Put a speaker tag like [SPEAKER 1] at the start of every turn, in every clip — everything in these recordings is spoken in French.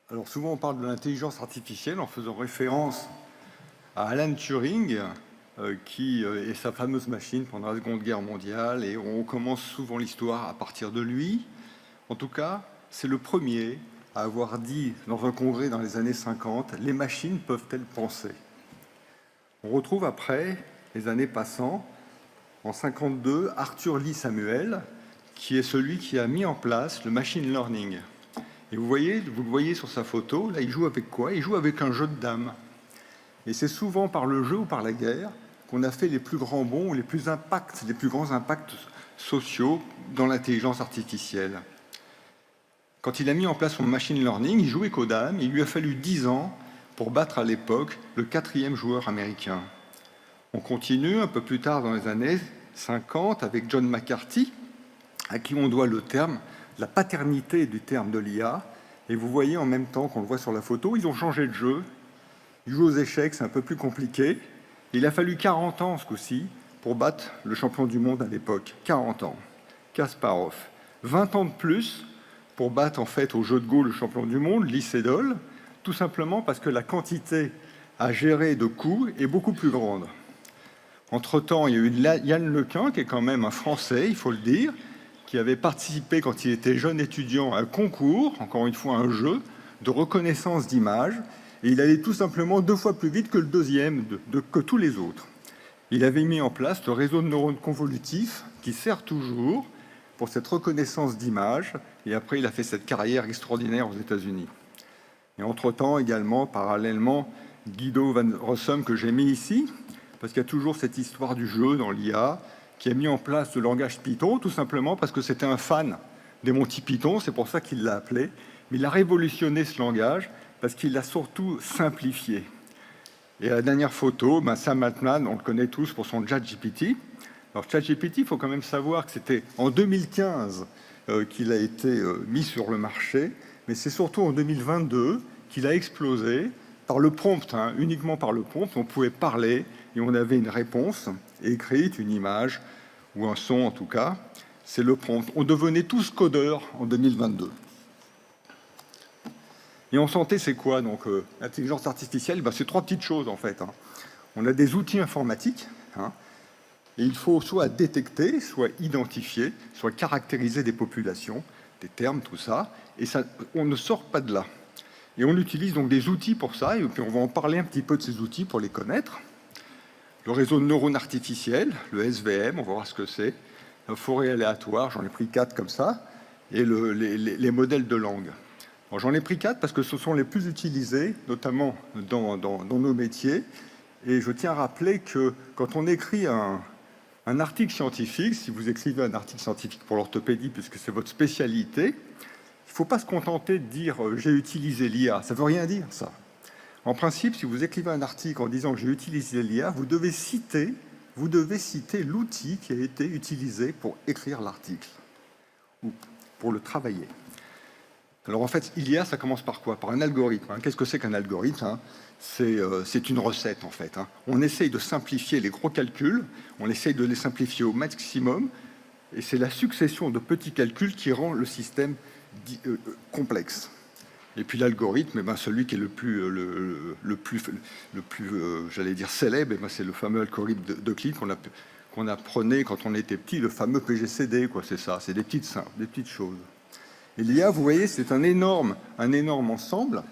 [SPEAKER 1] Alors souvent on parle de l'intelligence artificielle en faisant référence à Alan Turing qui est sa fameuse machine pendant la Seconde Guerre mondiale, et on commence souvent l'histoire à partir de lui. En tout cas, c'est le premier à avoir dit dans un congrès dans les années 50 « Les machines peuvent-elles penser ?» On retrouve après, les années passant, en 52, Arthur Lee Samuel, qui est celui qui a mis en place le machine learning. Et vous le voyez sur sa photo, là il joue avec quoi? Il joue avec un jeu de dames. Et c'est souvent par le jeu ou par la guerre qu'on a fait les plus grands bonds, les plus grands impacts sociaux dans l'intelligence artificielle. Quand il a mis en place son machine learning, il jouait qu'aux dames, il lui a fallu 10 ans pour battre à l'époque le 4e joueur américain. On continue un peu plus tard dans les années 50 avec John McCarthy, à qui on doit le terme, la paternité du terme de l'IA. Et vous voyez en même temps qu'on le voit sur la photo, ils ont changé de jeu. Ils jouent aux échecs, c'est un peu plus compliqué. Il a fallu 40 ans ce coup-ci pour battre le champion du monde à l'époque. 40 ans. Kasparov. 20 ans de plus pour battre en fait au jeu de Go le champion du monde, Lee Sedol, tout simplement parce que la quantité à gérer de coûts est beaucoup plus grande. Entre-temps, il y a eu Yann Lequin, qui est quand même un Français, il faut le dire, qui avait participé quand il était jeune étudiant à un concours, encore une fois un jeu, de reconnaissance d'images, et il allait tout simplement 2 fois plus vite que le deuxième, que tous les autres. Il avait mis en place le réseau de neurones convolutifs qui sert toujours pour cette reconnaissance d'images, et après il a fait cette carrière extraordinaire aux États-Unis. Et entre-temps également, parallèlement, Guido van Rossum, que j'ai mis ici, parce qu'il y a toujours cette histoire du jeu dans l'IA, qui a mis en place le langage Python, tout simplement parce que c'était un fan des Monty Python, c'est pour ça qu'il l'a appelé, mais il a révolutionné ce langage, parce qu'il l'a surtout simplifié. Et la dernière photo, Sam Altman, on le connaît tous pour son ChatGPT. Alors ChatGPT, il faut quand même savoir que c'était en 2015 qu'il a été mis sur le marché, mais c'est surtout en 2022 qu'il a explosé par le prompt, uniquement par le prompt. On pouvait parler et on avait une réponse écrite, une image, ou un son en tout cas. C'est le prompt. On devenait tous codeurs en 2022. Et en santé, c'est quoi donc l'intelligence artificielle? C'est 3 petites choses en fait. On a des outils informatiques, et il faut soit détecter, soit identifier, soit caractériser des populations, des termes, tout ça, et ça, on ne sort pas de là. Et on utilise donc des outils pour ça, et puis on va en parler un petit peu de ces outils pour les connaître. Le réseau de neurones artificiels, le SVM, on va voir ce que c'est, la forêt aléatoire, j'en ai pris 4 comme ça, et les modèles de langue. J'en ai pris 4 parce que ce sont les plus utilisés, notamment dans nos métiers. Et je tiens à rappeler que quand on écrit un article scientifique, si vous écrivez un article scientifique pour l'orthopédie, puisque c'est votre spécialité, il ne faut pas se contenter de dire « j'ai utilisé l'IA ». Ça ne veut rien dire, ça. En principe, si vous écrivez un article en disant que j'ai utilisé l'IA, vous devez citer l'outil qui a été utilisé pour écrire l'article ou pour le travailler. Alors en fait, l'IA, ça commence par quoi? Par un algorithme. Qu'est-ce que c'est qu'un algorithme? C'est une recette en fait. On essaye de simplifier les gros calculs, on essaye de les simplifier au maximum, et c'est la succession de petits calculs qui rend le système complexe. Et puis l'algorithme, celui qui est le plus j'allais dire célèbre, c'est le fameux algorithme d'Euclide qu'on apprenait quand on était petit, le fameux PGCD, quoi. C'est ça, c'est des petites choses. Et l'IA, vous voyez, c'est un énorme ensemble.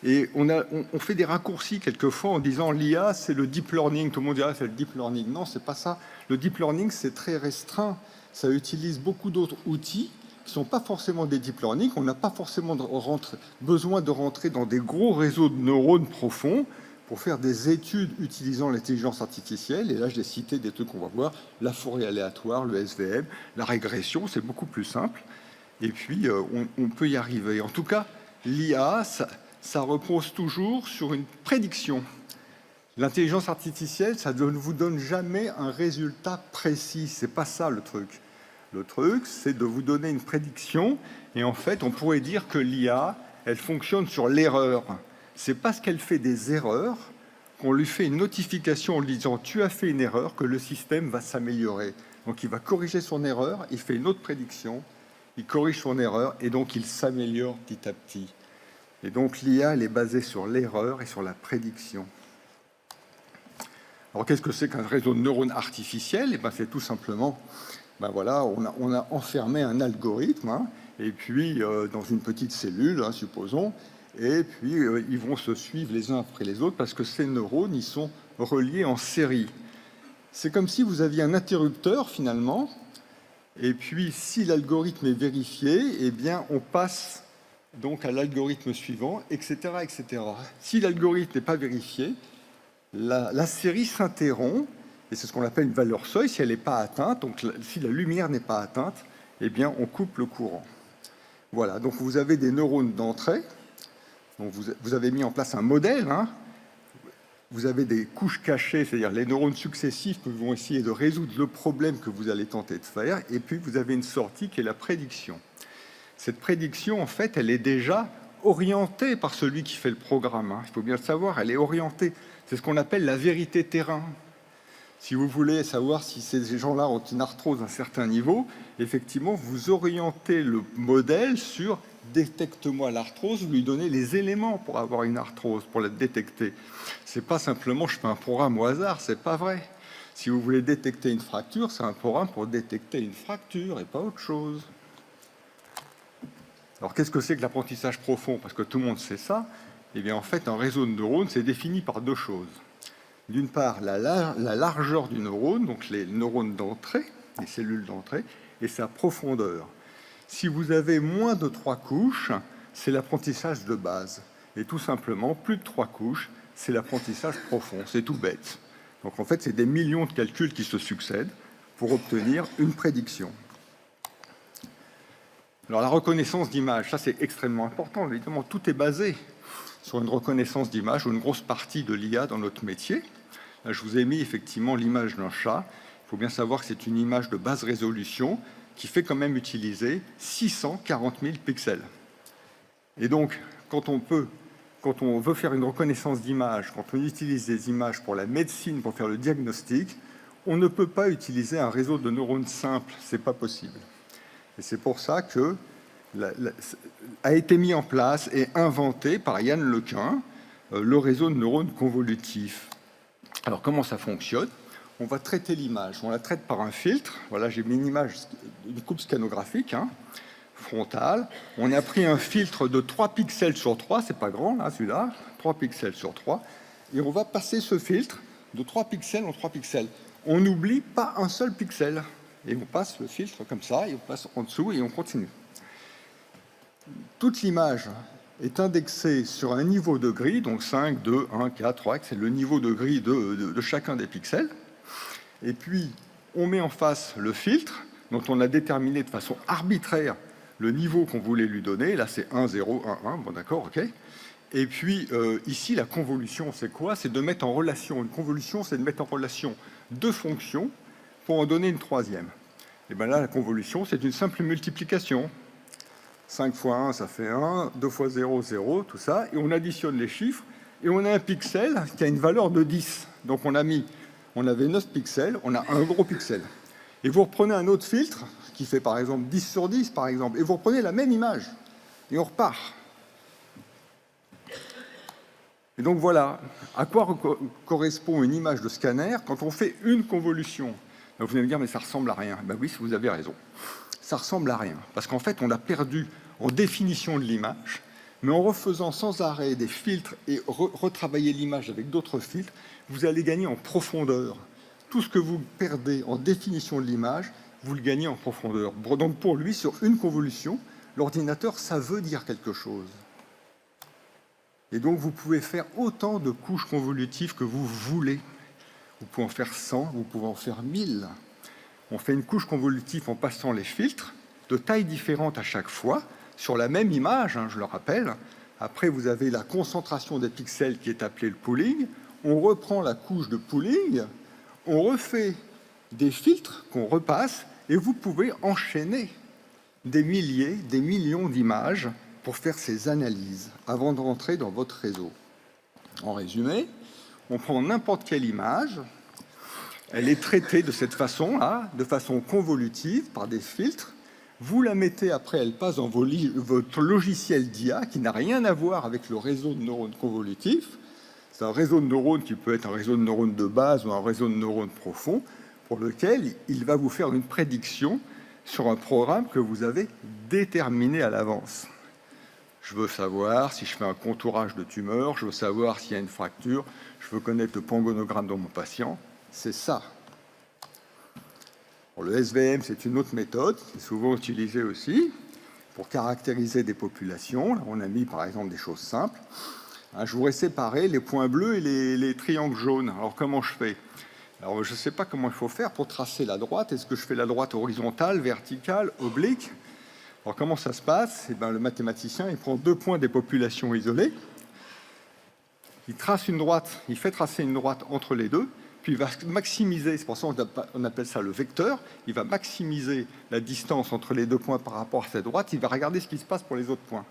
[SPEAKER 1] Et on fait des raccourcis quelquefois en disant l'IA, c'est le deep learning. Tout le monde dirait c'est le deep learning. Non, c'est pas ça. Le deep learning, c'est très restreint. Ça utilise beaucoup d'autres outils qui ne sont pas forcément des deep learning. On n'a pas forcément besoin de rentrer dans des gros réseaux de neurones profonds pour faire des études utilisant l'intelligence artificielle. Et là, je l'ai cité des trucs qu'on va voir, la forêt aléatoire, le SVM, la régression, c'est beaucoup plus simple. Et puis, on peut y arriver. En tout cas, l'IA, ça repose toujours sur une prédiction. L'intelligence artificielle, ça ne vous donne jamais un résultat précis. C'est pas ça le truc. Le truc, c'est de vous donner une prédiction. Et en fait, on pourrait dire que l'IA, elle fonctionne sur l'erreur. C'est parce qu'elle fait des erreurs qu'on lui fait une notification en lui disant « tu as fait une erreur » que le système va s'améliorer. Donc, il va corriger son erreur, il fait une autre prédiction, il corrige son erreur et donc il s'améliore petit à petit. Et donc l'IA, elle est basée sur l'erreur et sur la prédiction. Alors qu'est-ce que c'est qu'un réseau de neurones artificiels? Eh bien, c'est tout simplement, ben voilà, on a enfermé un algorithme, hein, et puis dans une petite cellule, hein, supposons, et puis ils vont se suivre les uns après les autres parce que ces neurones, ils sont reliés en série. C'est comme si vous aviez un interrupteur finalement, et puis si l'algorithme est vérifié, eh bien on passe donc à l'algorithme suivant, etc., etc. Si l'algorithme n'est pas vérifié, la série s'interrompt, et c'est ce qu'on appelle une valeur seuil. Si elle n'est pas atteinte, donc si la lumière n'est pas atteinte, eh bien on coupe le courant. Voilà, donc vous avez des neurones d'entrée, donc vous avez mis en place un modèle, hein. Vous avez des couches cachées, c'est-à-dire les neurones successifs qui vont essayer de résoudre le problème que vous allez tenter de faire, et puis vous avez une sortie qui est la prédiction. Cette prédiction, en fait, elle est déjà orientée par celui qui fait le programme, hein. Il faut bien le savoir, elle est orientée. C'est ce qu'on appelle la vérité terrain. Si vous voulez savoir si ces gens-là ont une arthrose à un certain niveau, effectivement, vous orientez le modèle sur « détecte-moi l'arthrose », vous lui donnez les éléments pour avoir une arthrose, pour la détecter. Ce n'est pas simplement « je fais un programme au hasard », ce n'est pas vrai. Si vous voulez détecter une fracture, c'est un programme pour détecter une fracture et pas autre chose. Alors, qu'est-ce que c'est que l'apprentissage profond? Parce que tout le monde sait ça. Eh bien, en fait, un réseau de neurones, c'est défini par deux choses. D'une part, la largeur du neurone, donc les neurones d'entrée, les cellules d'entrée, et sa profondeur. Si vous avez moins de 3 couches, c'est l'apprentissage de base. Et tout simplement, plus de 3 couches, c'est l'apprentissage profond. C'est tout bête. Donc, en fait, c'est des millions de calculs qui se succèdent pour obtenir une prédiction. Alors, la reconnaissance d'image, ça, c'est extrêmement important. Évidemment, tout est basé sur une reconnaissance d'image ou une grosse partie de l'IA dans notre métier. Là, je vous ai mis effectivement l'image d'un chat. Il faut bien savoir que c'est une image de basse résolution qui fait quand même utiliser 640 000 pixels. Et donc, quand on veut faire une reconnaissance d'image, quand on utilise des images pour la médecine, pour faire le diagnostic, on ne peut pas utiliser un réseau de neurones simple, ce n'est pas possible. Et c'est pour ça que a été mis en place et inventé par Yann LeCun le réseau de neurones convolutifs. Alors, comment ça fonctionne? On va traiter l'image. On la traite par un filtre. Voilà, j'ai mis une image, une coupe scanographique, hein, frontale. On a pris un filtre de 3 pixels sur 3, c'est pas grand, là, celui-là, 3 pixels sur 3, et on va passer ce filtre de 3 pixels en 3 pixels. On n'oublie pas un seul pixel. Et on passe le filtre comme ça, et on passe en dessous, et on continue. Toute l'image est indexée sur un niveau de grille, donc 5, 2, 1, 4, 3, c'est le niveau de grille de chacun des pixels. Et puis, on met en face le filtre, dont on a déterminé de façon arbitraire le niveau qu'on voulait lui donner. Là, c'est 1, 0, 1, 1, bon d'accord, ok. Et puis, ici, la convolution, c'est quoi? C'est de mettre en relation, une convolution, c'est de mettre en relation deux fonctions pour en donner une troisième. Et bien là, la convolution, c'est une simple multiplication. 5 fois 1, ça fait 1, 2 fois 0, 0, tout ça, et on additionne les chiffres, et on a un pixel qui a une valeur de 10. Donc on avait 9 pixels, on a un gros pixel. Et vous reprenez un autre filtre, qui fait par exemple 10 sur 10, par exemple, et vous reprenez la même image, et on repart. Et donc voilà, à quoi correspond une image de scanner quand on fait une convolution? Vous allez me dire, mais ça ressemble à rien. Ben oui, vous avez raison. Ça ressemble à rien. Parce qu'en fait, on a perdu en définition de l'image, mais en refaisant sans arrêt des filtres et retravailler l'image avec d'autres filtres, vous allez gagner en profondeur. Tout ce que vous perdez en définition de l'image, vous le gagnez en profondeur. Donc pour lui, sur une convolution, l'ordinateur, ça veut dire quelque chose. Et donc vous pouvez faire autant de couches convolutives que vous voulez. Vous pouvez en faire 100, vous pouvez en faire 1000. On fait une couche convolutive en passant les filtres de tailles différentes à chaque fois, sur la même image, hein, je le rappelle. Après, vous avez la concentration des pixels qui est appelée le pooling. On reprend la couche de pooling, on refait des filtres qu'on repasse, et vous pouvez enchaîner des milliers, des millions d'images pour faire ces analyses avant de rentrer dans votre réseau. En résumé, on prend n'importe quelle image, elle est traitée de cette façon-là, de façon convolutive, par des filtres. Vous la mettez après, elle passe dans votre logiciel d'IA qui n'a rien à voir avec le réseau de neurones convolutifs. C'est un réseau de neurones qui peut être un réseau de neurones de base ou un réseau de neurones profond, pour lequel il va vous faire une prédiction sur un programme que vous avez déterminé à l'avance. Je veux savoir si je fais un contourage de tumeur, je veux savoir s'il y a une fracture, je veux connaître le pangonogramme de mon patient. C'est ça. Bon, le SVM, c'est une autre méthode qui est souvent utilisée aussi pour caractériser des populations. Là, on a mis par exemple des choses simples. Je voudrais séparer les points bleus et les triangles jaunes. Alors comment je fais? Alors je ne sais pas comment il faut faire pour tracer la droite. Est-ce que je fais la droite horizontale, verticale, oblique? Alors comment ça se passe? Eh bien, le mathématicien, il prend 2 points des populations isolées, il trace une droite, il fait tracer une droite entre les deux, puis il va maximiser, c'est pour ça qu'on appelle ça le vecteur, il va maximiser la distance entre les 2 points par rapport à cette droite, il va regarder ce qui se passe pour les autres points.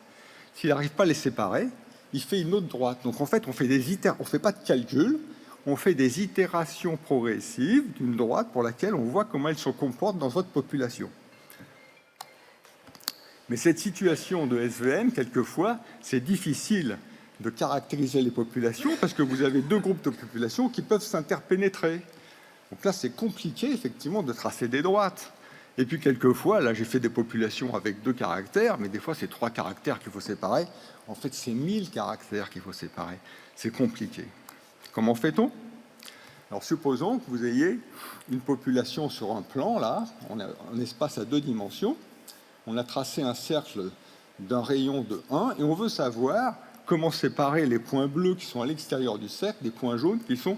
[SPEAKER 1] S'il n'arrive pas à les séparer, il fait une autre droite. Donc en fait, on ne fait pas de calcul, on fait des itérations progressives d'une droite pour laquelle on voit comment elle se comporte dans votre population. Mais cette situation de SVM, quelquefois, c'est difficile de caractériser les populations parce que vous avez 2 groupes de populations qui peuvent s'interpénétrer. Donc là, c'est compliqué, effectivement, de tracer des droites. Et puis, quelquefois, là, j'ai fait des populations avec 2 caractères, mais des fois, c'est 3 caractères qu'il faut séparer. En fait, c'est 1000 caractères qu'il faut séparer. C'est compliqué. Comment fait-on? Alors, supposons que vous ayez une population sur un plan, là, on a un espace à 2 dimensions. On a tracé un cercle d'un rayon de 1 et on veut savoir comment séparer les points bleus qui sont à l'extérieur du cercle des points jaunes qui sont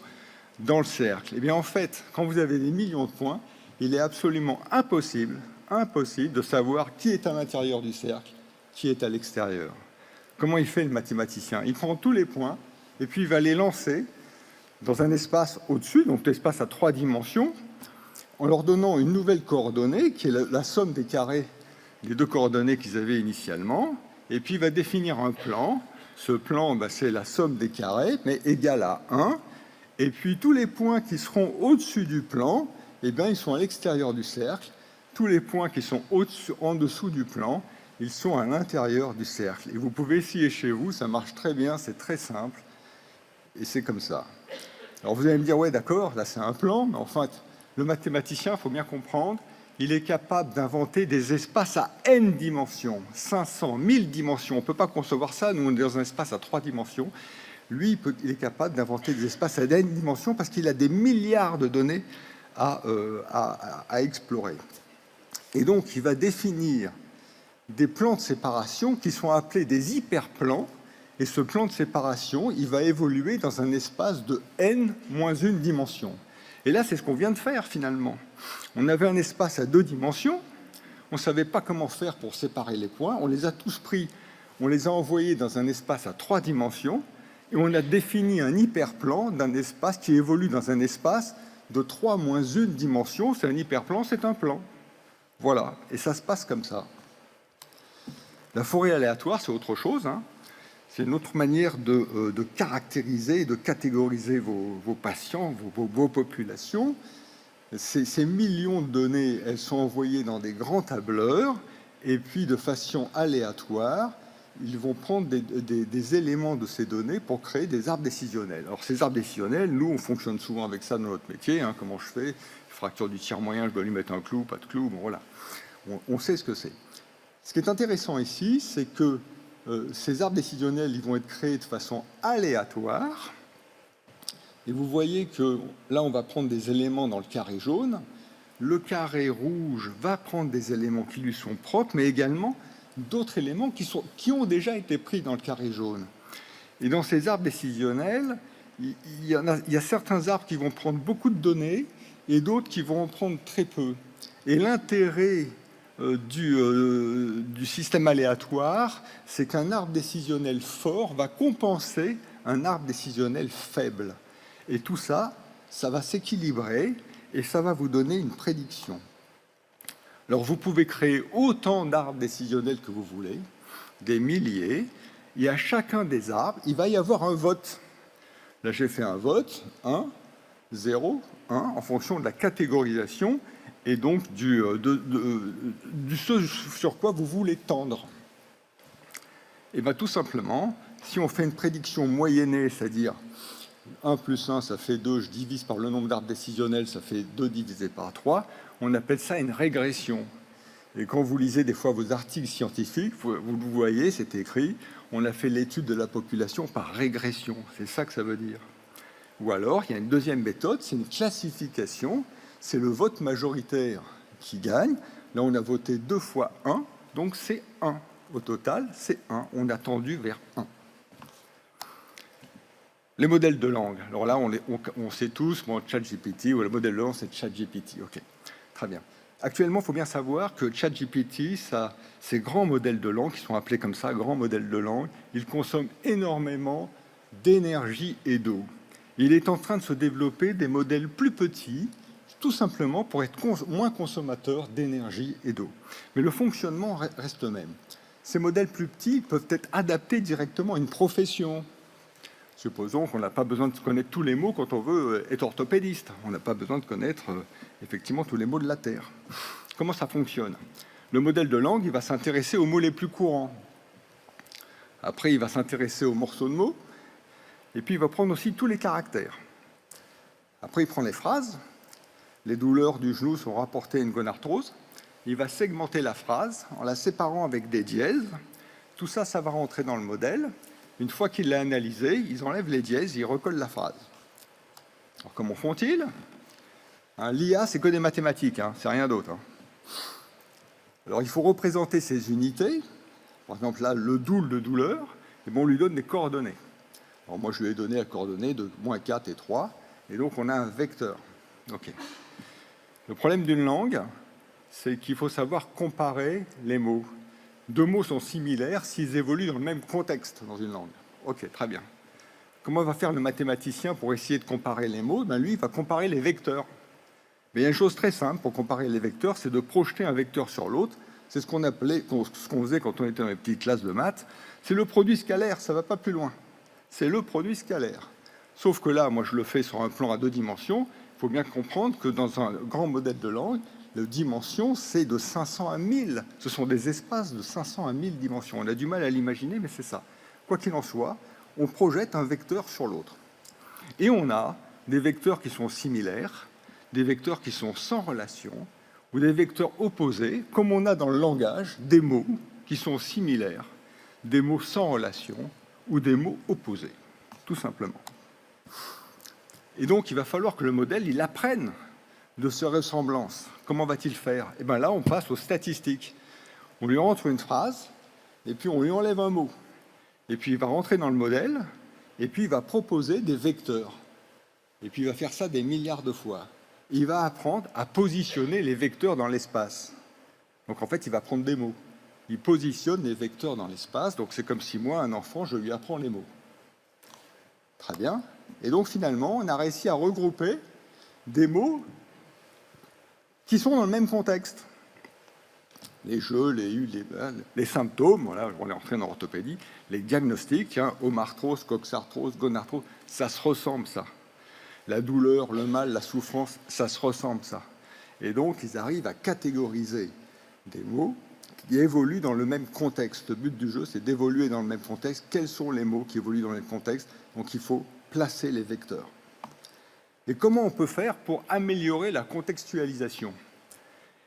[SPEAKER 1] dans le cercle. Eh bien, en fait, quand vous avez des millions de points, il est absolument impossible de savoir qui est à l'intérieur du cercle, qui est à l'extérieur. Comment il fait le mathématicien? Il prend tous les points et puis il va les lancer dans un espace au-dessus, donc l'espace à 3 dimensions, en leur donnant une nouvelle coordonnée qui est la somme des carrés les 2 coordonnées qu'ils avaient initialement, et puis il va définir un plan. Ce plan, c'est la somme des carrés, mais égal à 1. Et puis tous les points qui seront au-dessus du plan, eh bien, ils sont à l'extérieur du cercle. Tous les points qui sont en dessous du plan, ils sont à l'intérieur du cercle. Et vous pouvez essayer chez vous, ça marche très bien, c'est très simple, et c'est comme ça. Alors vous allez me dire, ouais, d'accord, là c'est un plan, mais en fait, le mathématicien, il faut bien comprendre, il est capable d'inventer des espaces à n dimensions, 500, 1000 dimensions. On ne peut pas concevoir ça, nous on est dans un espace à 3 dimensions. Lui, il est capable d'inventer des espaces à n dimensions parce qu'il a des milliards de données à explorer. Et donc, il va définir des plans de séparation qui sont appelés des hyperplans. Et ce plan de séparation, il va évoluer dans un espace de n-1 dimension. Et là, c'est ce qu'on vient de faire, finalement. On avait un espace à 2 dimensions, on ne savait pas comment faire pour séparer les points, on les a tous pris, on les a envoyés dans un espace à 3 dimensions, et on a défini un hyperplan d'un espace qui évolue dans un espace de 3-1 dimension. C'est un hyperplan, c'est un plan. Voilà, et ça se passe comme ça. La forêt aléatoire, c'est autre chose, hein. C'est une autre manière de caractériser et de catégoriser vos patients, vos populations. Ces millions de données, elles sont envoyées dans des grands tableurs, et puis de façon aléatoire, ils vont prendre des éléments de ces données pour créer des arbres décisionnels. Alors ces arbres décisionnels, nous, on fonctionne souvent avec ça dans notre métier. Hein, comment je fais? Fracture du tiers moyen, je dois lui mettre un clou, pas de clou, bon voilà. On sait ce que c'est. Ce qui est intéressant ici, c'est que ces arbres décisionnels, ils vont être créés de façon aléatoire. Et vous voyez que là, on va prendre des éléments dans le carré jaune. Le carré rouge va prendre des éléments qui lui sont propres, mais également d'autres éléments qui ont déjà été pris dans le carré jaune. Et dans ces arbres décisionnels, il y a certains arbres qui vont prendre beaucoup de données et d'autres qui vont en prendre très peu. Et l'intérêt du système aléatoire, c'est qu'un arbre décisionnel fort va compenser un arbre décisionnel faible. Et tout ça, ça va s'équilibrer et ça va vous donner une prédiction. Alors, vous pouvez créer autant d'arbres décisionnels que vous voulez, des milliers, et à chacun des arbres, il va y avoir un vote. Là, j'ai fait un vote, 1, 0, 1, en fonction de la catégorisation et donc ce sur quoi vous voulez tendre. Et bien tout simplement, si on fait une prédiction moyennée, c'est-à-dire 1 plus 1, ça fait 2, je divise par le nombre d'arbres décisionnels, ça fait 2 divisé par 3, on appelle ça une régression. Et quand vous lisez des fois vos articles scientifiques, vous le voyez, c'est écrit, on a fait l'étude de la population par régression, c'est ça que ça veut dire. Ou alors, il y a une deuxième méthode, c'est une classification, c'est le vote majoritaire qui gagne. Là, on a voté 2 fois 1, donc c'est 1. Au total, c'est 1. On a tendu vers 1. Les modèles de langue. Alors là, on sait tous, ChatGPT, ou le modèle de langue, c'est ChatGPT. OK, très bien. Actuellement, il faut bien savoir que ChatGPT, ces grands modèles de langue, qui sont appelés comme ça, grands modèles de langue, ils consomment énormément d'énergie et d'eau. Il est en train de se développer des modèles plus petits, tout simplement pour être moins consommateurs d'énergie et d'eau. Mais le fonctionnement reste le même. Ces modèles plus petits peuvent être adaptés directement à une profession. Supposons qu'on n'a pas besoin de connaître tous les mots quand on veut être orthopédiste. On n'a pas besoin de connaître effectivement tous les mots de la Terre. Comment ça fonctionne? Le modèle de langue, il va s'intéresser aux mots les plus courants. Après, il va s'intéresser aux morceaux de mots. Et puis, il va prendre aussi tous les caractères. Après, il prend les phrases. Les douleurs du genou sont rapportées à une gonarthrose. Il va segmenter la phrase en la séparant avec des dièses. Tout ça, ça va rentrer dans le modèle. Une fois qu'il l'a analysé, ils enlèvent les dièses et ils recollent la phrase. Alors, comment font-ils? L'IA, c'est que des mathématiques, c'est rien d'autre. Alors, il faut représenter ces unités. Par exemple, là, le doule de douleur, et bon, on lui donne des coordonnées. Alors, moi, je lui ai donné la coordonnée de -4 et 3, et donc on a un vecteur. OK. Le problème d'une langue, c'est qu'il faut savoir comparer les mots. 2 mots sont similaires s'ils évoluent dans le même contexte dans une langue. OK, très bien. Comment va faire le mathématicien pour essayer de comparer les mots? Lui, il va comparer les vecteurs. Mais il y a une chose très simple pour comparer les vecteurs, c'est de projeter un vecteur sur l'autre. C'est ce qu'on faisait quand on était dans les petites classes de maths. C'est le produit scalaire, ça ne va pas plus loin. C'est le produit scalaire. Sauf que là, moi, je le fais sur un plan à 2 dimensions. Il faut bien comprendre que dans un grand modèle de langue, la dimension, c'est de 500 à 1000. Ce sont des espaces de 500 à 1000 dimensions. On a du mal à l'imaginer, mais c'est ça. Quoi qu'il en soit, on projette un vecteur sur l'autre. Et on a des vecteurs qui sont similaires, des vecteurs qui sont sans relation, ou des vecteurs opposés, comme on a dans le langage des mots qui sont similaires, des mots sans relation, ou des mots opposés, tout simplement. Et donc, il va falloir que le modèle, il apprenne de ces ressemblances. Comment va-t-il faire? Et bien là, on passe aux statistiques. On lui rentre une phrase, et puis on lui enlève un mot. Et puis il va rentrer dans le modèle, et puis il va proposer des vecteurs. Et puis il va faire ça des milliards de fois. Il va apprendre à positionner les vecteurs dans l'espace. Donc en fait, il va prendre des mots. Il positionne les vecteurs dans l'espace. Donc c'est comme si moi, un enfant, je lui apprends les mots. Très bien. Et donc finalement, on a réussi à regrouper des mots qui sont dans le même contexte. Les jeux, les symptômes, voilà, on est entré dans l'orthopédie, les diagnostics, homarthrose, coxarthrose, gonarthrose, ça se ressemble, ça. La douleur, le mal, la souffrance, ça se ressemble, ça. Et donc, ils arrivent à catégoriser des mots qui évoluent dans le même contexte. Le but du jeu, c'est d'évoluer dans le même contexte. Quels sont les mots qui évoluent dans le même contexte? Donc, il faut placer les vecteurs. Et comment on peut faire pour améliorer la contextualisation?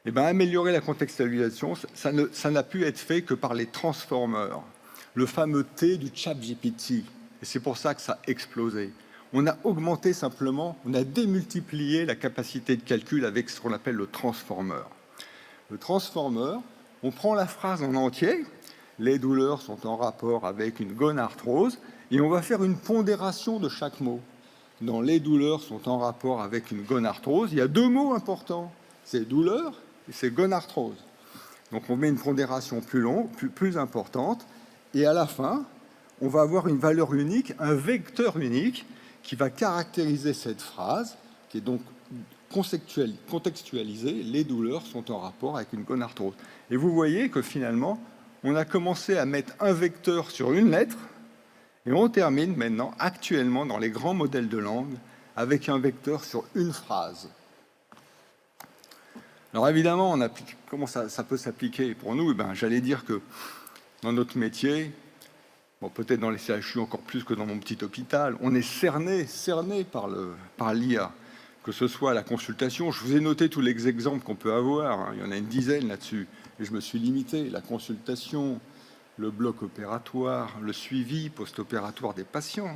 [SPEAKER 1] Eh bien, améliorer la contextualisation, ça n'a pu être fait que par les transformers, le fameux T du ChatGPT. Et c'est pour ça que ça a explosé. On a augmenté simplement, on a démultiplié la capacité de calcul avec ce qu'on appelle le transformer. Le transformer, on prend la phrase en entier, les douleurs sont en rapport avec une gonarthrose, et on va faire une pondération de chaque mot. Dans les douleurs sont en rapport avec une gonarthrose, il y a 2 mots importants, c'est douleur et c'est gonarthrose. Donc on met une pondération plus importante, et à la fin, on va avoir une valeur unique, un vecteur unique, qui va caractériser cette phrase, qui est donc contextualisée, les douleurs sont en rapport avec une gonarthrose. Et vous voyez que finalement, on a commencé à mettre un vecteur sur une lettre, et on termine maintenant, actuellement, dans les grands modèles de langue, avec un vecteur sur une phrase. Alors évidemment, comment ça peut s'appliquer pour nous? J'allais dire que dans notre métier, bon, peut-être dans les CHU encore plus que dans mon petit hôpital, on est cerné par l'IA, que ce soit la consultation. Je vous ai noté tous les exemples qu'on peut avoir, hein. Il y en a une dizaine là-dessus, et je me suis limité. La consultation, le bloc opératoire, le suivi post-opératoire des patients.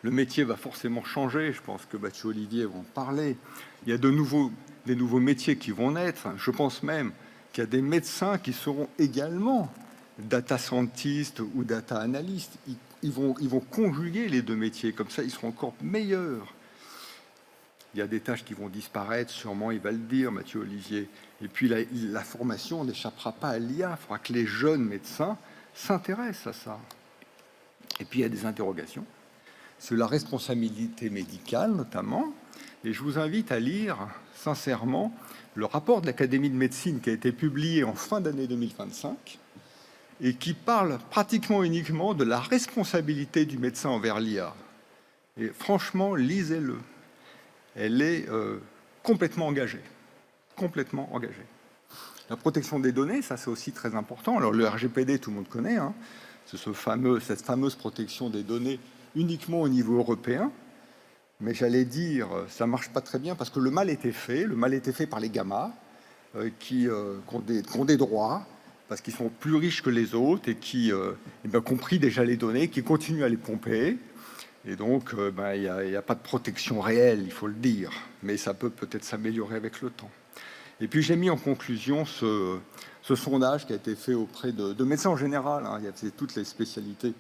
[SPEAKER 1] Le métier va forcément changer, je pense que Mathieu Olivier va en parler. Il y a des nouveaux métiers qui vont naître. Je pense même qu'il y a des médecins qui seront également data scientists ou data analystes. Ils vont conjuguer les deux métiers, comme ça ils seront encore meilleurs. Il y a des tâches qui vont disparaître, sûrement, il va le dire, Mathieu Olivier. Et puis la formation n'échappera pas à l'IA. Il faudra que les jeunes médecins s'intéressent à ça. Et puis il y a des interrogations sur la responsabilité médicale notamment, et je vous invite à lire sincèrement le rapport de l'Académie de médecine qui a été publié en fin d'année 2025 et qui parle pratiquement uniquement de la responsabilité du médecin envers l'IA. Et franchement, lisez-le. Elle est complètement engagée. Complètement engagée. La protection des données, ça c'est aussi très important. Alors le RGPD, tout le monde connaît, hein. C'est cette fameuse protection des données uniquement au niveau européen, mais j'allais dire, ça ne marche pas très bien parce que le mal était fait par les gamins qui ont des droits, parce qu'ils sont plus riches que les autres et qui ont pris déjà les données, qui continuent à les pomper. Et donc, il n'y a pas de protection réelle, il faut le dire, mais ça peut peut-être s'améliorer avec le temps. Et puis, j'ai mis en conclusion ce sondage qui a été fait auprès de médecins en général, hein, il y avait toutes les spécialités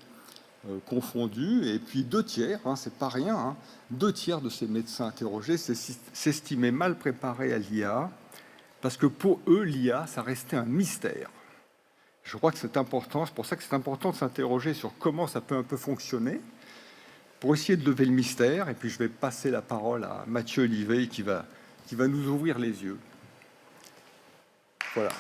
[SPEAKER 1] confondues, et puis 2/3, hein, c'est pas rien, hein, 2/3 de ces médecins interrogés s'estimaient mal préparés à l'IA, parce que pour eux, l'IA, ça restait un mystère. Je crois que c'est important, c'est pour ça que c'est important de s'interroger sur comment ça peut un peu fonctionner, pour essayer de lever le mystère, et puis je vais passer la parole à Mathieu Olivier qui va nous ouvrir les yeux. Voilà.